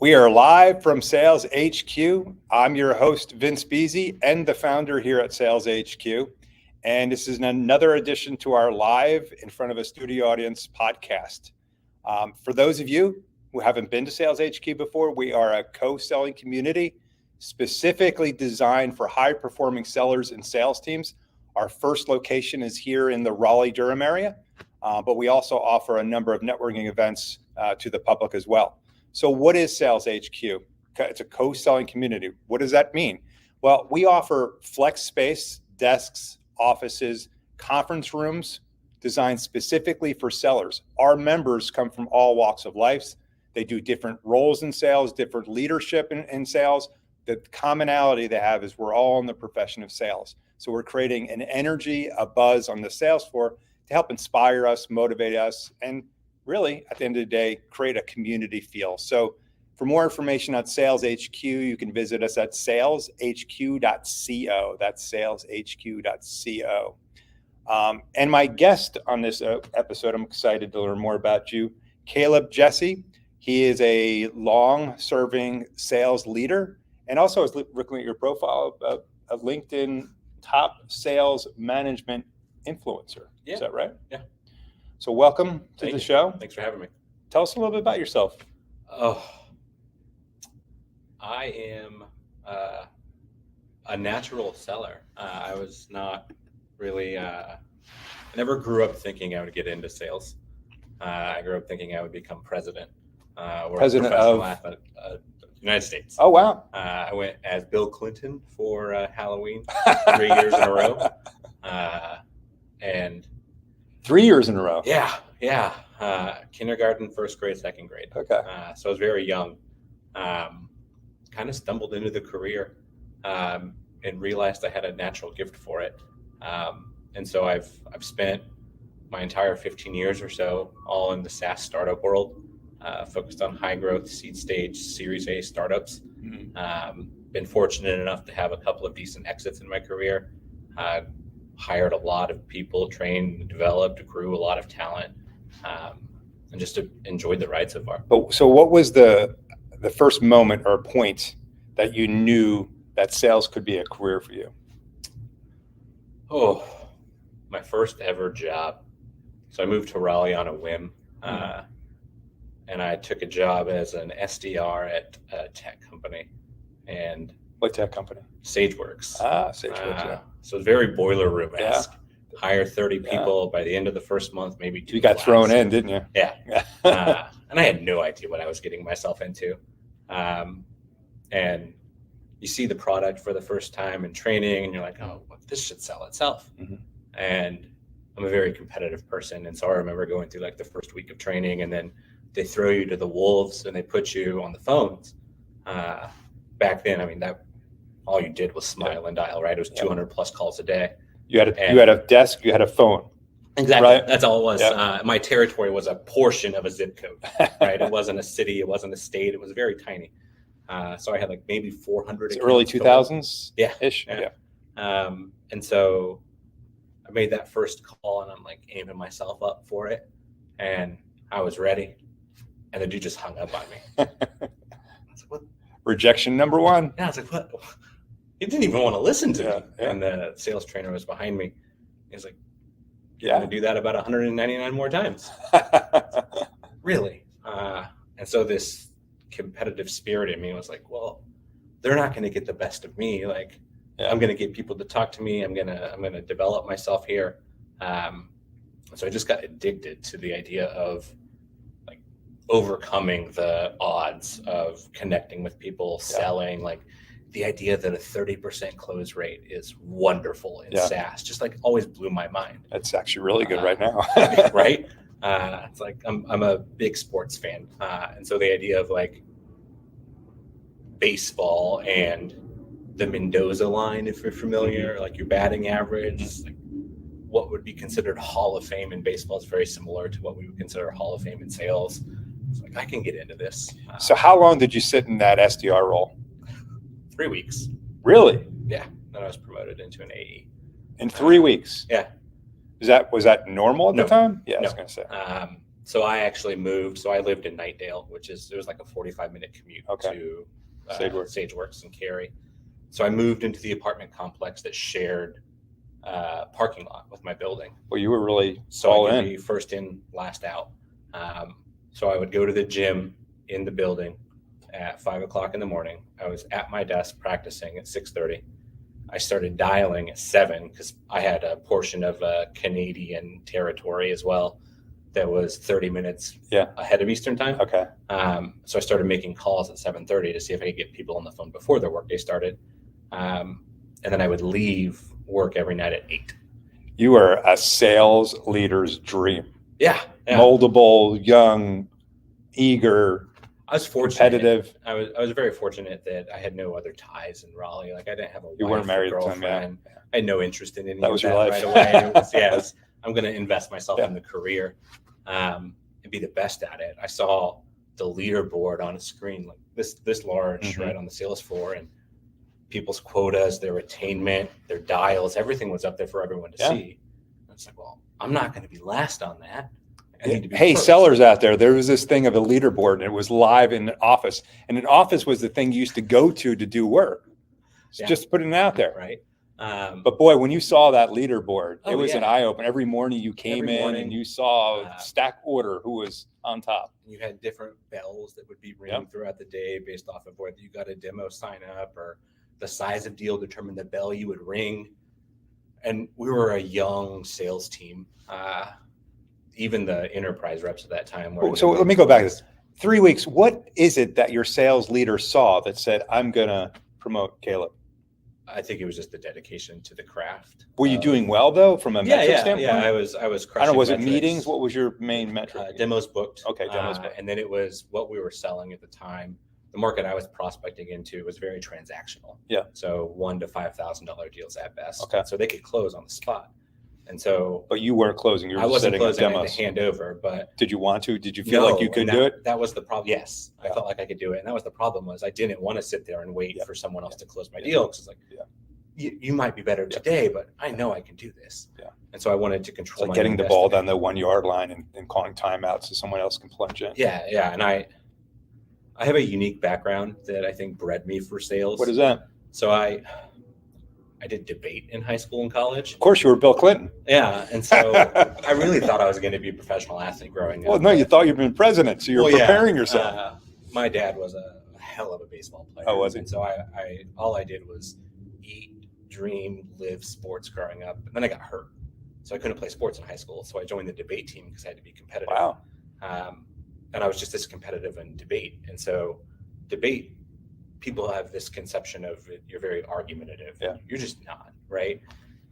We are live from Sales HQ. I'm your host, Vince Beasy, and the founder here at Sales HQ. And this is another edition to our live in front of a studio audience podcast. For those of you who haven't been to Sales HQ before, we are a co-selling community specifically designed for high-performing sellers and sales teams. Our first location is here in the Raleigh-Durham area, but we also offer a number of networking events to the public as well. So what is Sales HQ? It's a co-selling community. What does that mean? Well, we offer flex space, desks, offices, conference rooms designed specifically for sellers. Our members come from all walks of life. They do different roles in sales, different leadership in sales. The commonality they have is we're all in the profession of sales. So we're creating an energy, a buzz on the sales floor to help inspire us, motivate us, and really, at the end of the day, create a community feel. So for more information on Sales HQ, you can visit us at saleshq.co. That's saleshq.co. And my guest on this episode, I'm excited to learn more about you, Kaleb Jessee. He is a long-serving sales leader, and also, I was looking at your profile, a LinkedIn top sales management influencer. Yeah. Is that right? Yeah. So welcome to the show. Thanks for having me. Tell us a little bit about yourself. Oh, I am a natural seller. I was not really, I never grew up thinking I would get into sales. I grew up thinking I would become president or President a professional of athlete, United States. Oh, wow. I went as Bill Clinton for Halloween 3 years in a row. And 3 years in a row. Yeah. Kindergarten, first grade, second grade. Okay. So I was very young. Kind of stumbled into the career and realized I had a natural gift for it. And so I've spent my entire 15 years or so all in the SaaS startup world, focused on high growth, seed stage, Series A startups. Mm-hmm. Been fortunate enough to have a couple of decent exits in my career. Hired a lot of people, trained, developed, grew a lot of talent, and just enjoyed the ride so far. So what was the first moment or point that you knew that sales could be a career for you? Oh, my first ever job. So I moved to Raleigh on a whim, and I took a job as an SDR at a tech company. And what tech company? SageWorks. SageWorks, yeah. So it's very boiler room-esque. Yeah. Hire 30 people by the end of the first month, maybe 2. You got thrown in, didn't you? Yeah. And I had no idea what I was getting myself into. And you see the product for the first time in training, and you're like, oh, this should sell itself. Mm-hmm. And I'm a very competitive person. And so I remember going through like the first week of training, and then they throw you to the wolves and they put you on the phones. Back then, I mean, that all you did was smile and dial, right? It was 200 plus calls a day. You had a desk, you had a phone. Exactly. Right? That's all it was. Yep. My territory was a portion of a zip code, right? It wasn't a city. It wasn't a state. It was very tiny. So I had like maybe 400. It's early 2000s? Ish. Yeah. And so I made that first call, and I'm like aiming myself up for it, and I was ready. And the dude just hung up on me. I was like, what? Rejection number one. Yeah, I was like, what? He didn't even want to listen to me. Yeah. And the sales trainer was behind me. He was like, you're yeah, going to do that about 199 more times. Really? And so this competitive spirit in me was like, well, they're not going to get the best of me. Like, I'm going to get people to talk to me. I'm going to develop myself here. So I just got addicted to the idea of like overcoming the odds of connecting with people, selling, like the idea that a 30% close rate is wonderful in SaaS, just like always blew my mind. That's actually really good right now. Right? It's like, I'm a big sports fan. And so the idea of like baseball and the Mendoza line, if you're familiar, like your batting average, like what would be considered Hall of Fame in baseball is very similar to what we would consider Hall of Fame in sales. It's like, I can get into this. So how long did you sit in that SDR role? 3 weeks. Really? Yeah. Then I was promoted into an AE. In 3 weeks? Yeah. Was that normal at the time? Yeah, I was going to say. So I actually moved. So I lived in Nightdale, it was like a 45-minute commute to Sageworks and Cary. So I moved into the apartment complex that shared parking lot with my building. Well, you were really So all I could in. be first in, last out. So I would go to the gym in the building at 5 o'clock in the morning. I was at my desk practicing at 6:30. I started dialing at 7 because I had a portion of Canadian territory as well that was 30 minutes ahead of Eastern time. Okay. So I started making calls at 7:30 to see if I could get people on the phone before their workday started. And then I would leave work every night at 8. You were a sales leader's dream. Yeah. Moldable, young, eager. I was fortunate. Competitive. I was very fortunate that I had no other ties in Raleigh. Like I didn't have a wife, you weren't married or girlfriend. To him, yeah. I had no interest in any that of was that your life. right away. It was, I'm going to invest myself in the career and be the best at it. I saw the leaderboard on a screen like this large, right on the sales floor, and people's quotas, their attainment, their dials, everything was up there for everyone to see. And it's like, well, I'm not going to be last on that. Hey, first. Sellers out there was this thing of a leaderboard, and it was live in an office. And an office was the thing you used to go to do work. Just putting it out there. Right. But boy, when you saw that leaderboard, it was an eye-opener. Every morning you came in and you saw stack order who was on top. You had different bells that would be ringing throughout the day based off of whether you got a demo sign up or the size of deal determined the bell you would ring. And we were a young sales team. Even the enterprise reps at that time. So let me go back to this. 3 weeks. What is it that your sales leader saw that said, I'm going to promote Kaleb? I think it was just the dedication to the craft. Were you doing well though, from a metric standpoint? Yeah, I was crushing. I don't know, was metrics. it meetings? What was your main metric? Demos booked. Okay, demos booked. And then it was what we were selling at the time. The market I was prospecting into was very transactional. Yeah. So $1,000 to $5,000 deals at best. Okay. So they could close on the spot. And so, but you weren't closing. You were I wasn't setting closing. demos. I had to hand over. But did you want to? Did you feel like you could do it? That was the problem. Yes, I felt like I could do it, and that was the problem. Was I didn't want to sit there and wait for someone else to close my deal because it's like, you might be better today, but I know I can do this. Yeah. And so I wanted to control. It's like getting the ball down the 1 yard line and calling timeouts so someone else can plunge in. Yeah, and I have a unique background that I think bred me for sales. What is that? So I did debate in high school and college. Of course, you were Bill Clinton. Yeah, and so I really thought I was going to be a professional athlete growing up. Well, no, you thought you'd been president, so you're preparing yourself. My dad was a hell of a baseball player. Oh, was he? And so I all I did was eat, dream, live sports growing up. And then I got hurt, so I couldn't play sports in high school. So I joined the debate team because I had to be competitive. Wow. And I was just as competitive in debate. And so debate, people have this conception of you're very argumentative. Yeah. You're just not, right?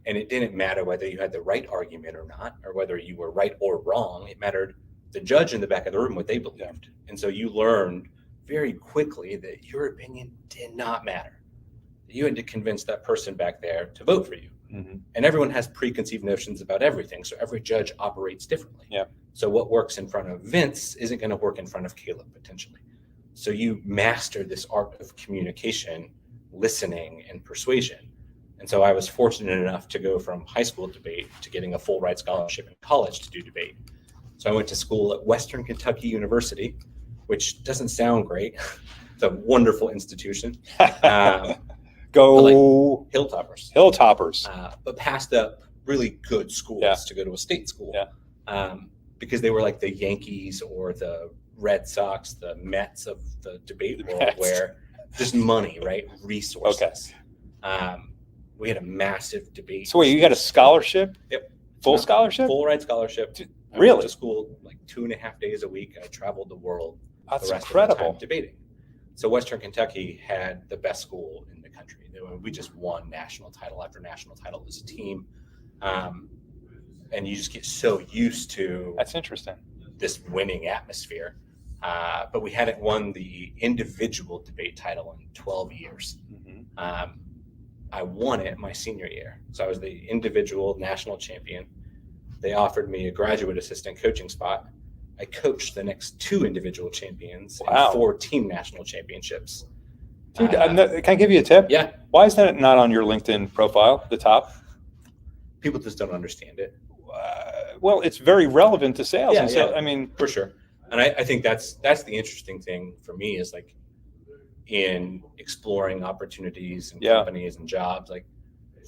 And it didn't matter whether you had the right argument or not, or whether you were right or wrong. It mattered the judge in the back of the room, what they believed. And so you learned very quickly that your opinion did not matter. You had to convince that person back there to vote for you. Mm-hmm. And everyone has preconceived notions about everything. So every judge operates differently. Yeah. So what works in front of Vince isn't going to work in front of Kaleb potentially. So you master this art of communication, listening, and persuasion. And so I was fortunate enough to go from high school debate to getting a full ride scholarship in college to do debate. So I went to school at Western Kentucky University, which doesn't sound great. It's a wonderful institution. Go Hilltoppers. Hilltoppers. But passed up really good schools to go to a state school. Because they were like the Yankees or the Red Sox, the Mets of the debate world, where just money, right? Resources. Okay. We had a massive debate. So wait, you got a scholarship? Yep. Full scholarship? Full ride scholarship. Really? I went to school like 2.5 days a week. I traveled the world. That's the rest incredible. Of the time debating. So Western Kentucky had the best school in the country. We just won national title after national title as a team. And you just get so used to That's interesting. this winning atmosphere. But we hadn't won the individual debate title in 12 years. Mm-hmm. I won it my senior year. So I was the individual national champion. They offered me a graduate assistant coaching spot. I coached the next 2 individual champions and 4 team national championships. Dude, can I give you a tip? Yeah. Why is that not on your LinkedIn profile, the top? People just don't understand it. Well, it's very relevant to sales. Yeah, And so, yeah. I mean, For sure. And I think that's the interesting thing for me is like in exploring opportunities and companies and jobs, like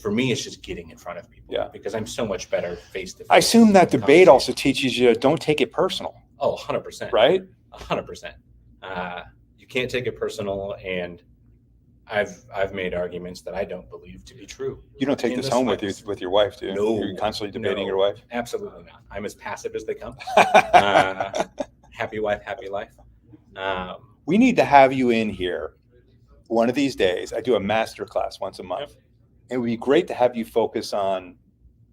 for me, it's just getting in front of people because I'm so much better face to face. I assume that debate also teaches you don't take it personal. Oh, 100%. Right? 100%. You can't take it personal. And I've made arguments that I don't believe to be true. You don't take this home with your wife, do you? No. You're constantly debating your wife? Absolutely not. I'm as passive as they come. Happy wife, happy life. We need to have you in here one of these days. I do a master class once a month. Yep. It would be great to have you focus on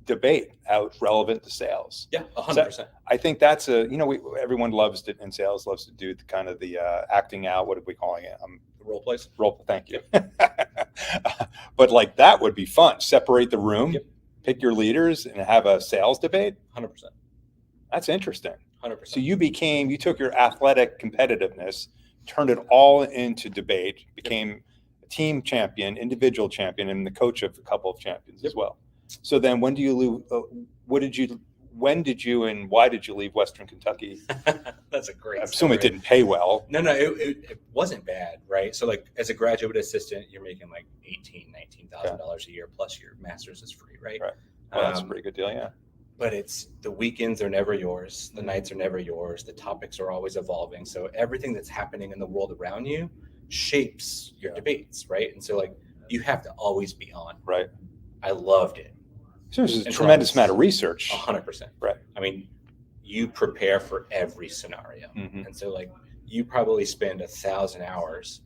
debate, how it's relevant to sales. Yeah, 100%. So I think that's everyone loves to, in sales, loves to do the acting out. What are we calling it? Role plays. Thank you. But like that would be fun. Separate the room, pick your leaders, and have a sales debate. 100%. That's interesting. 100%. So you took your athletic competitiveness, turned it all into debate, became a team champion, individual champion, and the coach of a couple of champions as well. So then when did you and why did you leave Western Kentucky? That's a great I assume it didn't pay well. No, it wasn't bad, right? So like as a graduate assistant, you're making like $19,000 a year plus your master's is free, right? Right. Well, that's a pretty good deal, yeah. But it's the weekends are never yours. The nights are never yours. The topics are always evolving. So everything that's happening in the world around you shapes your debates, right? And so like you have to always be on. Right. I loved it. So there's a tremendous amount of research. 100%. Right. I mean, you prepare for every scenario. Mm-hmm. And so like you probably spend 1,000 hours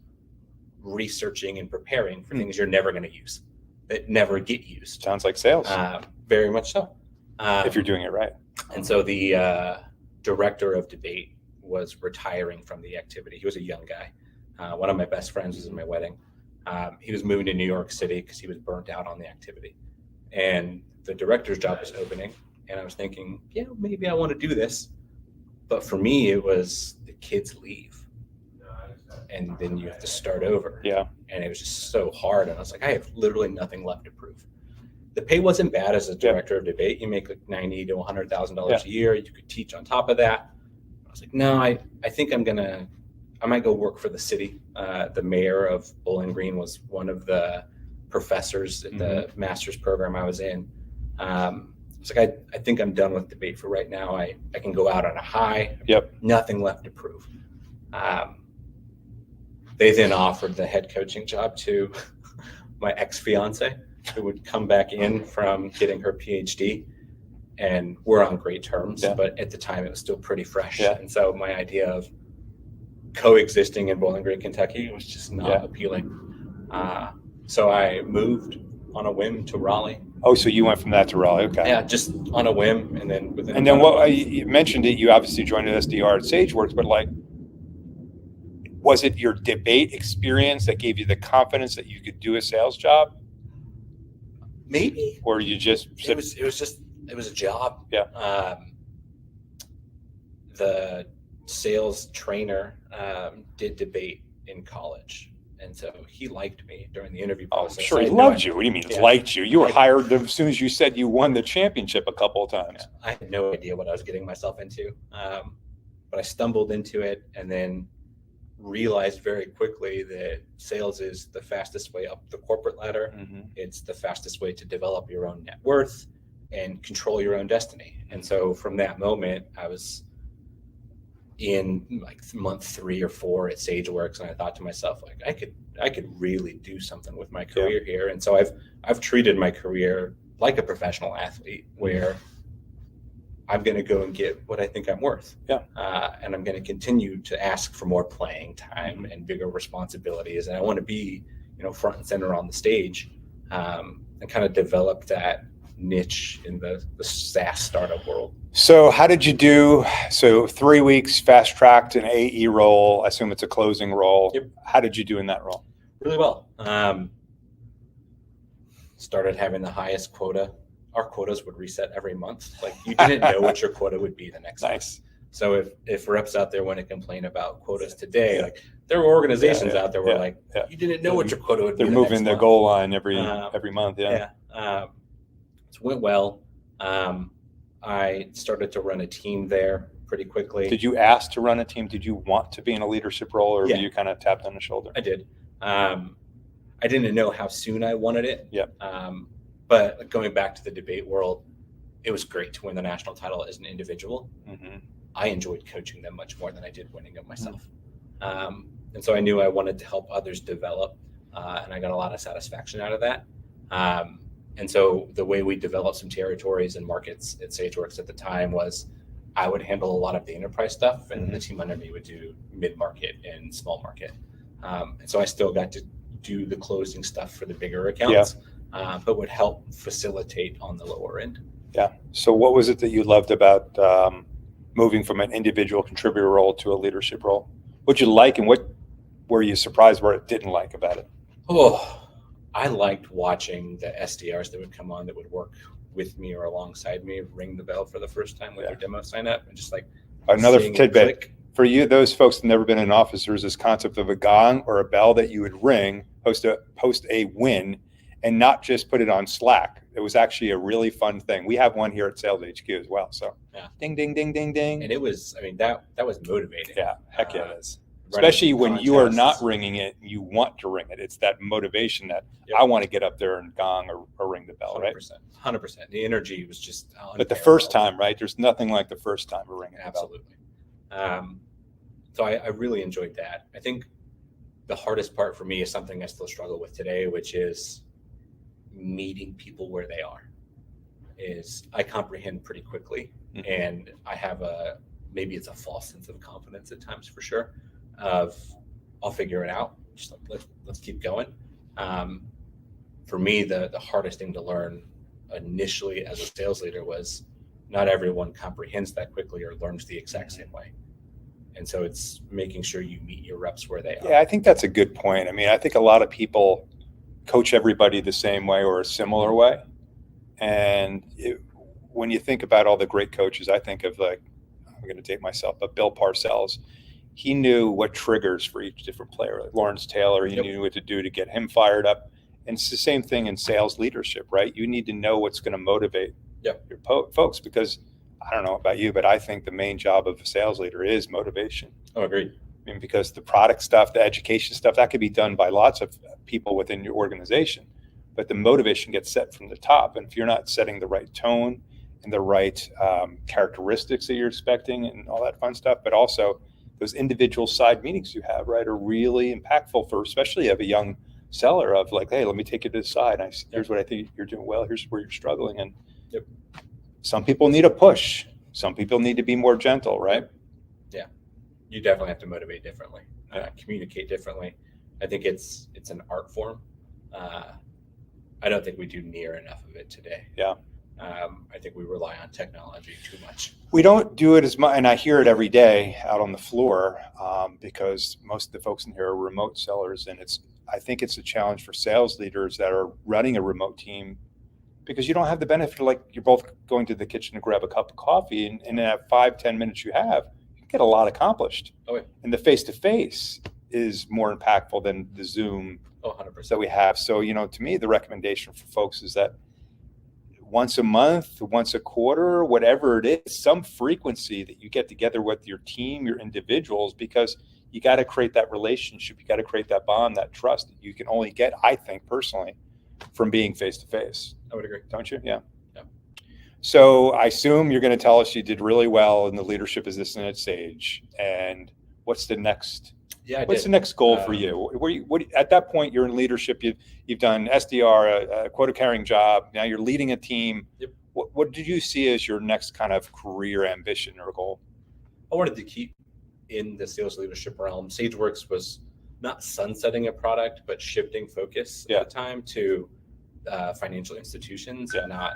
researching and preparing for things you're never going to use, that never get used. Sounds like sales. Very much so. If you're doing it right. And so the director of debate was retiring from the activity. He was a young guy. One of my best friends was in my wedding. He was moving to New York City because he was burnt out on the activity. And the director's job was opening. And I was thinking, maybe I want to do this. But for me, it was the kids leave. And then you have to start over. Yeah. And it was just so hard. And I was like, I have literally nothing left to prove. The pay wasn't bad as a director of debate. You make like $90,000 to $100,000 a year. You could teach on top of that. I was like, no, I think I might go work for the city. The mayor of Bowling Green was one of the professors at the master's program I was in. I was like, I think I'm done with debate for right now. I can go out on a high. Yep. Nothing left to prove. They then offered the head coaching job to my ex-fiance, who would come back in from getting her PhD, and we're on great terms, but at the time it was still pretty fresh. Yeah. And so my idea of coexisting in Bowling Green, Kentucky was just not appealing. So I moved on a whim to Raleigh. Oh, so you went from that to Raleigh. Okay. Yeah, just on a whim. And then you mentioned it, you obviously joined an SDR at SageWorks, but like, was it your debate experience that gave you the confidence that you could do a sales job? Maybe. Or you just it was a job. Yeah. The sales trainer did debate in college, and so he liked me during the interview process. Oh, sure, he loved you. What do you mean liked you? You were hired as soon as you said you won the championship a couple of times. Yeah, I had no idea what I was getting myself into, but I stumbled into it and then realized very quickly that sales is the fastest way up the corporate ladder. Mm-hmm. It's the fastest way to develop your own net worth and control your own destiny. And so from that moment, I was in like month 3 or 4 at SageWorks, and I thought to myself, like, I could really do something with my career here. And so I've treated my career like a professional athlete, where I'm going to go and get what I think I'm worth. Yeah. And I'm going to continue to ask for more playing time and bigger responsibilities. And I want to be, front and center on the stage, and kind of develop that niche in the SaaS startup world. So how did you do? So 3 weeks, fast tracked an AE role. I assume it's a closing role. Yep. How did you do in that role? Really well. Started having the highest quota. Our quotas would reset every month. Like, you didn't know what your quota would be the next month. So if reps out there want to complain about quotas today, like, there were organizations out there where you didn't know what your quota would be. They're moving their goal line every month. So it went well. I started to run a team there pretty quickly. Did you ask to run a team? Did you want to be in a leadership role, or Yeah. were you kind of tapped on the shoulder? I did. I didn't know how soon I wanted it. Yeah. But going back to the debate world, it was great to win the national title as an individual. Mm-hmm. I enjoyed coaching them much more than I did winning it myself. And so I knew I wanted to help others develop, and I got a lot of satisfaction out of that. And so the way we developed some territories and markets at SageWorks at the time was I would handle a lot of the enterprise stuff, and the team under me would do mid-market and small market. And so I still got to do the closing stuff for the bigger accounts, but would help facilitate on the lower end. Yeah. So what was it that you loved about moving from an individual contributor role to a leadership role? What'd you like, and what were you surprised what it didn't like about it? Oh, I liked watching the SDRs that would come on that would work with me or alongside me, ring the bell for the first time with their demo sign up, and just like another seeing it tidbit click. for you, those folks that never been in an office, there's this concept of a gong or a bell that you would ring, post a win, and not just put it on Slack. It was actually a really fun thing. We have one here at Sales HQ as well. So ding, ding, ding, ding, ding. And it was, I mean, that was motivating. Yeah, heck yeah, it is. Especially when you are not ringing it, you want to ring it. It's that motivation that I want to get up there and gong or ring the bell, 100%, right? 100%. The energy was just But the first time, right? There's nothing like the first time of ringing the bell. Absolutely. So I really enjoyed that. I think the hardest part for me is something I still struggle with today, which is meeting people where they are. I comprehend pretty quickly, and I have maybe it's a false sense of confidence at times, for sure, of I'll figure it out. Just like, let's keep going. For me, the hardest thing to learn initially as a sales leader was not everyone comprehends that quickly or learns the exact same way. And so it's making sure you meet your reps where they are. Yeah, I think that's a good point. I mean, I think a lot of people coach everybody the same way or a similar way. And when you think about all the great coaches, I think of, like, I'm going to date myself, but Bill Parcells, he knew what triggers for each different player. Like Lawrence Taylor, he knew what to do to get him fired up. And it's the same thing in sales leadership, right? You need to know what's going to motivate your folks, because I don't know about you, but I think the main job of a sales leader is motivation. Oh, agreed. I mean, because the product stuff, the education stuff, that could be done by lots of people within your organization, but the motivation gets set from the top. And if you're not setting the right tone and the right characteristics that you're expecting and all that fun stuff, but also those individual side meetings you have, right, are really impactful for, especially of a young seller, of like, hey, let me take you to the side. Here's what I think you're doing well. Here's where you're struggling. And some people need a push. Some people need to be more gentle, right? Yeah, you definitely have to motivate differently, communicate differently. I think it's an art form. I don't think we do near enough of it today. Yeah. I think we rely on technology too much. We don't do it as much, and I hear it every day out on the floor, because most of the folks in here are remote sellers, and I think it's a challenge for sales leaders that are running a remote team, because you don't have the benefit of, like, you're both going to the kitchen to grab a cup of coffee, and in that 5-10 minutes you have, you get a lot accomplished. Oh, yeah. And the face-to-face is more impactful than the Zoom 100%. that we have. So, to me, the recommendation for folks is that once a month, once a quarter, whatever it is, some frequency that you get together with your team, your individuals, because you got to create that relationship. You got to create that bond, that trust that you can only get, I think personally, from being face-to-face. I would agree. Don't you? Yeah. So I assume you're going to tell us you did really well in the leadership assistant at Sage. And what's the next? Yeah, what's the next goal for you? What at that point you're in leadership? You've done SDR, a quota carrying job. Now you're leading a team. Yep. What did you see as your next kind of career ambition or goal? I wanted to keep in the sales leadership realm. SageWorks was not sunsetting a product, but shifting focus at the time to financial institutions and not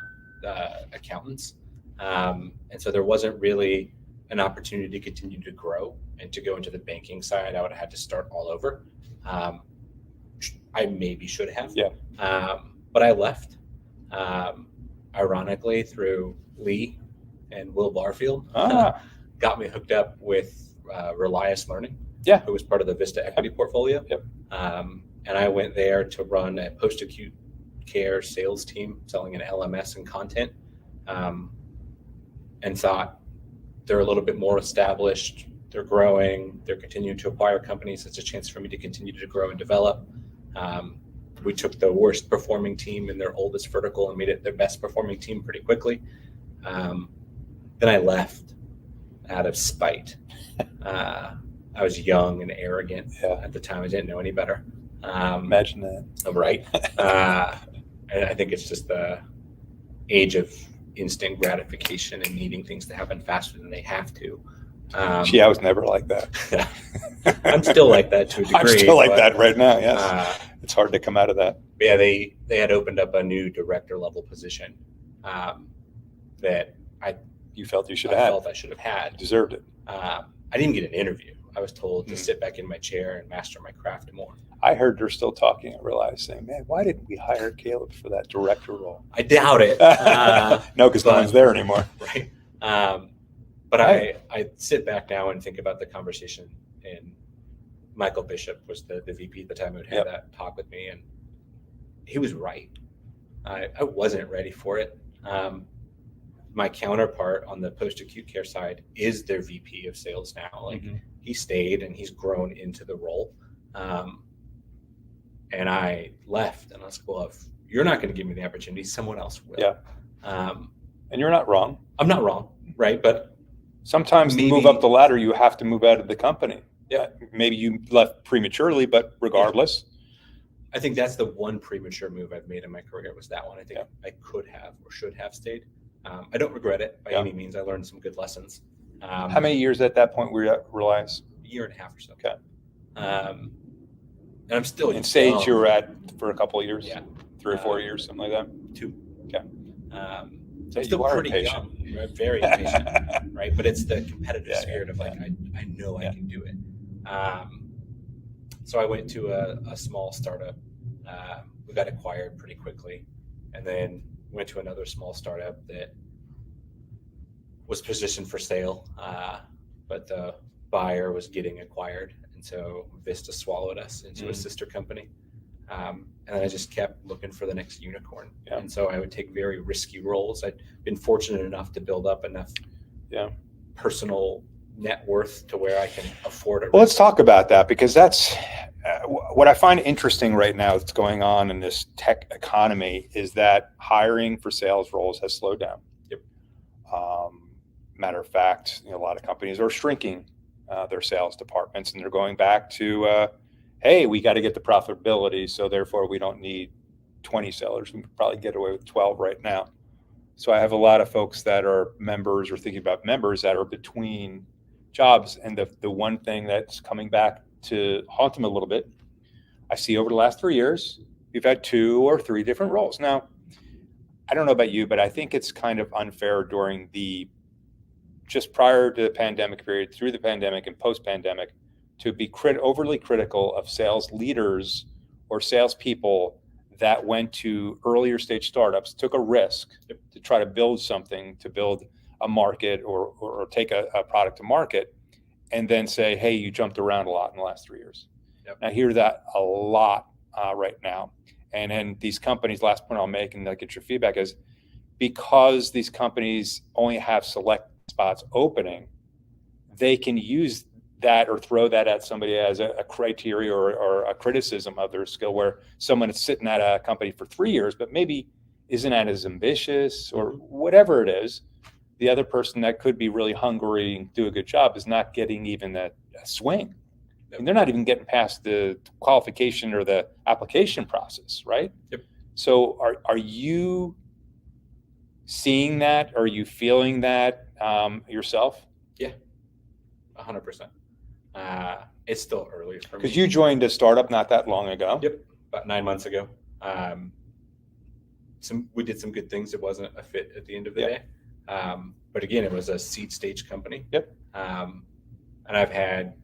accountants. And so there wasn't really an opportunity to continue to grow and to go into the banking side. I would have had to start all over. I maybe should have, but I left, ironically, through Lee and Will Barfield. Got me hooked up with Relias Learning, who was part of the Vista Equity portfolio. And I went there to run a post-acute care sales team selling an LMS and content. and thought they're a little bit more established, they're growing, they're continuing to acquire companies. It's a chance for me to continue to grow and develop. We took the worst performing team in their oldest vertical and made it their best performing team pretty quickly. Then I left out of spite. I was young and arrogant at the time. I didn't know any better. Imagine that. Right. And I think it's just the age of instant gratification and needing things to happen faster than they have to. I was never like that. I'm still like that to a degree. I'm still like that right now, yes. It's hard to come out of that. Yeah, they had opened up a new director level position that you felt you should have had. I felt I should have had. Deserved it. I didn't get an interview. I was told to sit back in my chair and master my craft more. I heard they're still talking. I realized, saying, man, why didn't we hire Kaleb for that director role? I doubt it. No, because no one's there anymore. Right. But I sit back now and think about the conversation, and Michael Bishop was the VP at the time who had that talk with me, and he was right. I wasn't ready for it. My counterpart on the post-acute care side is their VP of sales now. Like he stayed and he's grown into the role. And I left and I was like, well, if you're not going to give me the opportunity, someone else will. Yeah. And you're not wrong. I'm not wrong. Right. But sometimes to move up the ladder, you have to move out of the company. Yeah. Maybe you left prematurely, but regardless. I think that's the one premature move I've made in my career was that one. I think I could have or should have stayed. I don't regret it by any means. I learned some good lessons. How many years at that point were you at Reliance? A year and a half or so. Okay. And I'm still in Sage. You were at for a couple of years. Yeah. 3 or 4 years, something like that. 2. Okay. So I'm still pretty young, right? Very impatient, right? But it's the competitive spirit of like I know I can do it. So I went to a small startup. We got acquired pretty quickly, and then went to another small startup that was positioned for sale, but the buyer was getting acquired, and so Vista swallowed us into a sister company. And then I just kept looking for the next unicorn. And so I would take very risky roles. I'd been fortunate enough to build up enough personal net worth to where I can afford it. Well, let's talk about that, because that's what I find interesting right now that's going on in this tech economy is that hiring for sales roles has slowed down. Yep. Matter of fact, a lot of companies are shrinking their sales departments, and they're going back to, hey, we got to get the profitability, so therefore we don't need 20 sellers. We can probably get away with 12 right now. So I have a lot of folks that are members or thinking about members that are between jobs, and the one thing that's coming back to haunt them a little bit, I see over the last 3 years, we've had 2 or 3 different roles. Now, I don't know about you, but I think it's kind of unfair during just prior to the pandemic period, through the pandemic and post-pandemic, to be overly critical of sales leaders or salespeople that went to earlier stage startups, took a risk to try to build something, to build a market or take a product to market, and then say, hey, you jumped around a lot in the last 3 years. Yep. I hear that a lot right now. And then these companies, last point I'll make, and I'll get your feedback, is because these companies only have select spots opening, they can use that or throw that at somebody as a criteria or a criticism of their skill, where someone is sitting at a company for 3 years, but maybe isn't as ambitious or whatever it is. The other person that could be really hungry and do a good job is not getting even a swing. I mean, they're not even getting past the qualification or the application process, right? Yep. So are you seeing that? Are you feeling that yourself? Yeah, 100%. It's still early for me. Because you joined a startup not that long ago. Yep, about 9 months ago. We did some good things. It wasn't a fit at the end of the day. But again, it was a seed stage company. Yep. And I've had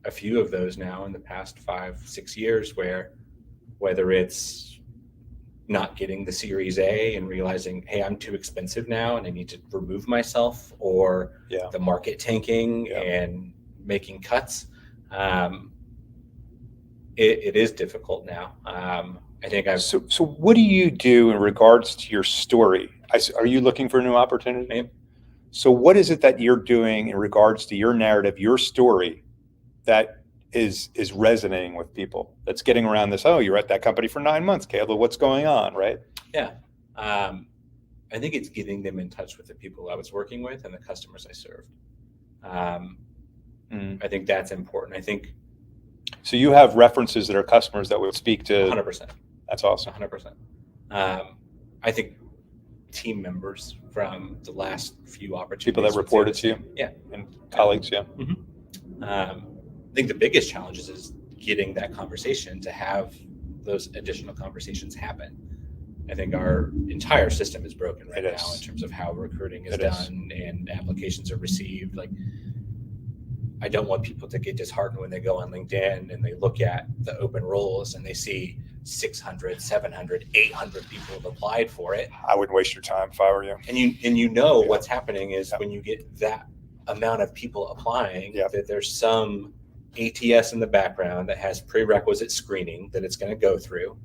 a few of those now in the past 5-6 years, where whether it's not getting the Series A and realizing, hey, I'm too expensive now and I need to remove myself, or the market tanking and making cuts. It is difficult now. I think So what do you do in regards to your story? Are you looking for a new opportunity? So what is it that you're doing in regards to your narrative, your story, that is resonating with people, that's getting around this? Oh, you're at that company for 9 months, Caleb, what's going on, right? Yeah. I think it's getting them in touch with the people I was working with and the customers I served. I think that's important. I think. So you have references that are customers that would speak to. 100%. That's awesome. 100%. I think team members from the last few opportunities. People that reported to you? Yeah. And colleagues, yeah. Mm-hmm. I think the biggest challenge is getting that conversation, to have those additional conversations happen. I think our entire system is broken right now in terms of how recruiting is done and applications are received. Like, I don't want people to get disheartened when they go on LinkedIn and they look at the open roles and they see 600, 700, 800 people have applied for it. I wouldn't waste your time if I were you. And you know what's happening is when you get that amount of people applying, that there's some ATS in the background that has prerequisite screening that it's going to go through.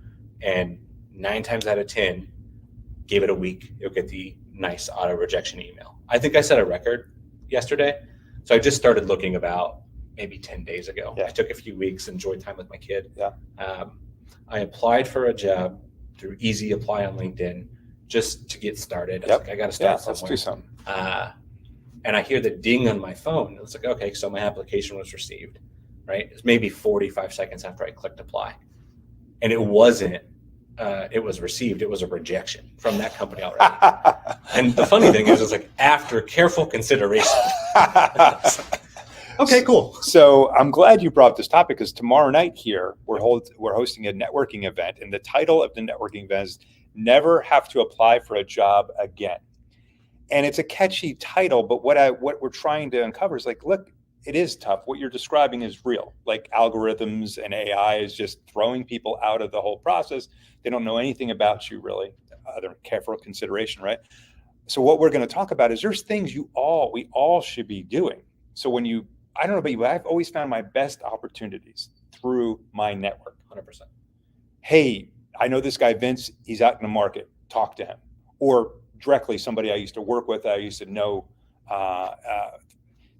And 9 times out of 10, give it a week, you'll get the nice auto rejection email. I think I set a record yesterday. So I just started looking about maybe 10 days ago. I took a few weeks, enjoyed time with my kid. I applied for a job through Easy Apply on LinkedIn just to get started. I was like, I got to start somewhere. Let's do something. And I hear the ding on my phone. It was like, okay, so my application was received, right? It's maybe 45 seconds after I clicked apply. And it wasn't, it was received. It was a rejection from that company already. And the funny thing is, it's like, after careful consideration. Okay, cool. So I'm glad you brought up this topic, because tomorrow night here, we're hosting a networking event. And the title of the networking event is Never Have to Apply for a Job Again. And it's a catchy title, but what we're trying to uncover is like, look, it is tough. What you're describing is real. Like, algorithms and AI is just throwing people out of the whole process. They don't know anything about you, really, other than careful consideration, right? So what we're going to talk about is there's things we all should be doing. So when I don't know about you, but I've always found my best opportunities through my network. 100%. Hey, I know this guy, Vince, he's out in the market, talk to him. Or directly somebody I used to work with, I used to know,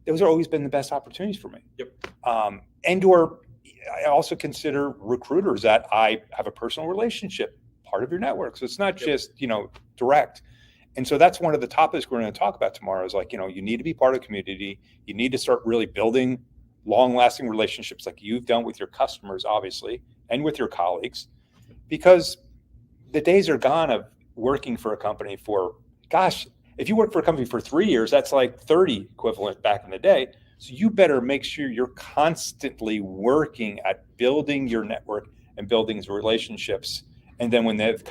those have always been the best opportunities for me. Or I also consider recruiters that I have a personal relationship, part of your network. So it's not just, direct. And so that's one of the topics we're going to talk about tomorrow is like, you need to be part of the community. You need to start really building long-lasting relationships like you've done with your customers, obviously, and with your colleagues, because the days are gone of working for a company for, if you work for a company for 3 years, that's like 30 equivalent back in the day. So you better make sure you're constantly working at building your network and building these relationships. And then when the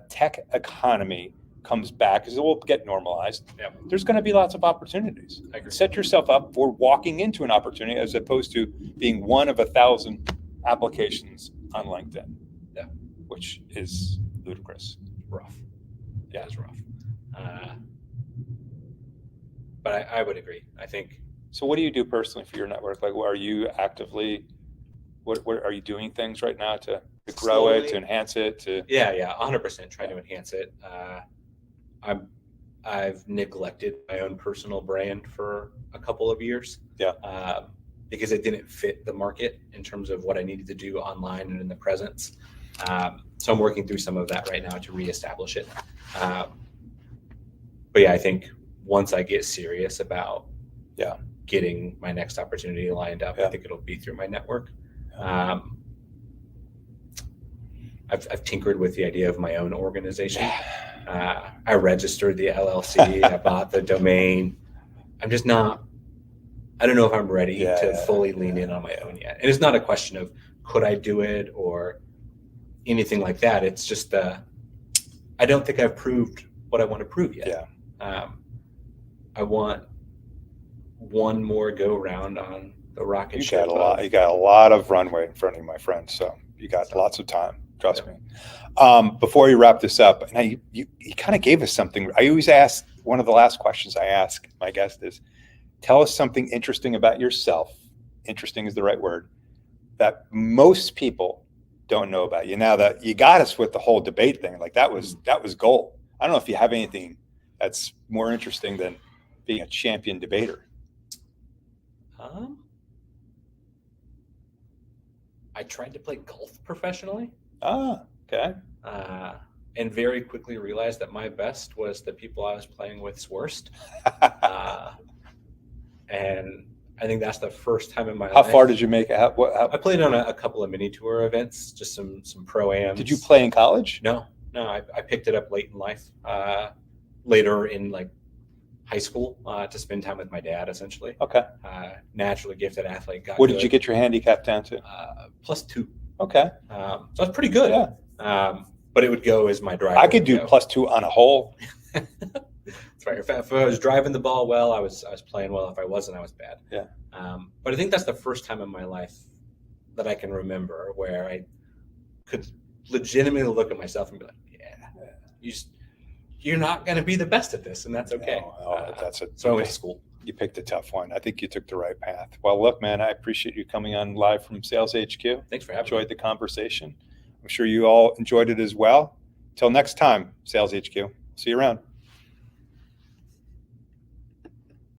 tech economy comes back, because it will get normalized, there's going to be lots of opportunities. Set yourself up for walking into an opportunity as opposed to being one of 1,000 applications on LinkedIn, which is ludicrous. Rough. Yeah, it's rough. But I would agree. I think. So what do you do personally for your network? Like, are you actively, what are you doing things right now to grow it, to enhance it? 100% try to enhance it. I've neglected my own personal brand for a couple of years. Because it didn't fit the market in terms of what I needed to do online and in the presence. So I'm working through some of that right now to reestablish it. But I think once I get serious about getting my next opportunity lined up, I think it'll be through my network. I've tinkered with the idea of my own organization. I registered the LLC. I bought the domain. I'm just not. I don't know if I'm ready to fully lean in on my own yet. And it's not a question of could I do it or anything like that. It's just I don't think I've proved what I want to prove yet. I want one more go round on the rocket ship. You got a lot of runway in front of you, my friend. So you got lots of time. Trust me. Before you wrap this up, now you kind of gave us something. I always ask, one of the last questions I ask my guest is, tell us something interesting about yourself. Interesting is the right word, that most people don't know about you. Now that you got us with the whole debate thing, like that was gold. I don't know if you have anything That's more interesting than being a champion debater. I tried to play golf professionally. Okay. And very quickly realized that my best was the people I was playing with's worst. And I think that's the first time in my life. How far did you make it? I played on a couple of mini tour events, just some pro-ams. Did you play in college? No. I picked it up late in life, later in like high school, to spend time with my dad, essentially. Okay. Naturally gifted athlete. What did you get your handicap down to? +2. Okay. So that's pretty good. Yeah. But it would go as my driver. I could do +2 on a hole. That's right. If I was driving the ball well, I was playing well. If I wasn't, I was bad. Yeah. But I think that's the first time in my life that I can remember where I could legitimately look at myself and be like, yeah. You're not going to be the best at this, and that's okay. So I went to school. You picked a tough one. I think you took the right path. Well, look, man, I appreciate you coming on live from Sales HQ. Thanks for having me. Enjoyed the conversation. I'm sure you all enjoyed it as well. Till next time, Sales HQ. See you around.